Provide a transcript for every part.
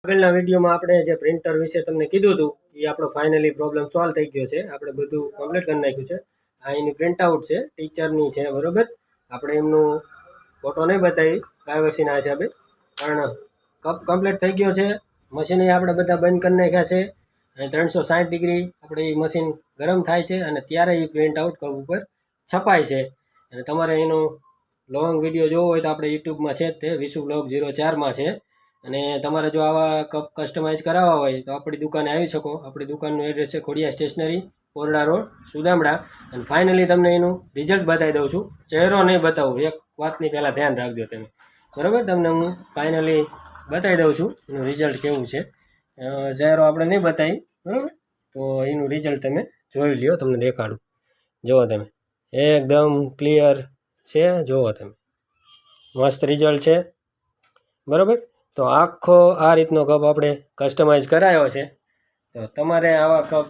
આગળના વિડીયોમાં આપણે જે પ્રિન્ટર વિશે તમને કીધું હતું એ આપણો ફાઇનલી પ્રોબ્લેમ સોલ્વ થઈ ગયો છે. આપણે બધું કમ્પ્લીટ કરી નાખ્યું છે. આ એની પ્રિન્ટઆઉટ છે, ટીચરની છે, બરાબર. આપણે એમનું ફોટો નહીં બતાવી પ્રાઇવસીના હિસાબે, પણ કમ્પ્લીટ થઈ ગયો છે. મશીન આપણે બધા બંધ કરી નાખ્યા છે અને 360 ડિગ્રી આપણે એ મશીન ગરમ થાય છે અને ત્યારે એ પ્રિન્ટઆઉટ કપ ઉપર છપાય છે. અને તમારે એનો લોંગ વિડીયો જોવો હોય તો આપણે યુટ્યુબમાં છે જ તે વિશુ બ્લોગ 04માં છે. અને તમારે જો આવા કપ કસ્ટમાઇઝ કરાવવા હોય તો આપણી દુકાને આવી શકો. આપણી દુકાનનું એડ્રેસ છે ખોડિયા સ્ટેશનરી, કોરડા રોડ, સુદામડા. અને ફાઇનલી તમને એનું રિઝલ્ટ બતાવી દઉં છું. ચહેરો નહીં બતાવું, એક વાતની પહેલાં ધ્યાન રાખજો તમે, બરાબર. તમને હું ફાઇનલી બતાવી દઉં છું એનું રિઝલ્ટ કેવું છે. ચહેરો આપણે નહીં બતાવી, બરાબર. તો એનું રિઝલ્ટ તમે જોઈ લ્યો, તમને દેખાડું. જુઓ તમે, એકદમ ક્લિયર છે. જુઓ તમે, મસ્ત રિઝલ્ટ છે, બરાબર. તો આખો આ રીતનો કપ આપણે કસ્ટમાઇઝ કરાયો છે. તો તમારે આવા કપ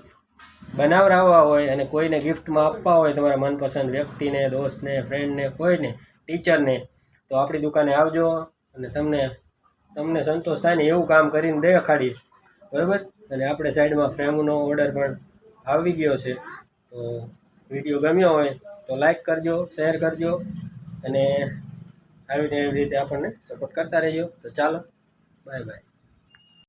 બનાવડાવવા હોય અને કોઈને ગિફ્ટમાં આપવા હોય, તમારા મનપસંદ વ્યક્તિને, દોસ્તને, ફ્રેન્ડને, કોઈને, ટીચરને, તો આપણી દુકાને આવજો અને તમને સંતોષ થાય ને એવું કામ કરીને દેખાડીશ, બરાબર. અને આપણે સાઈડમાં ફ્રેમનો ઓર્ડર પણ આવી ગયો છે. તો વિડીયો ગમ્યો હોય તો લાઈક કરજો, શેર કરજો અને આવી રીતે આપણને સપોર્ટ કરતા રહેજો. તો ચાલો, બાય બાય.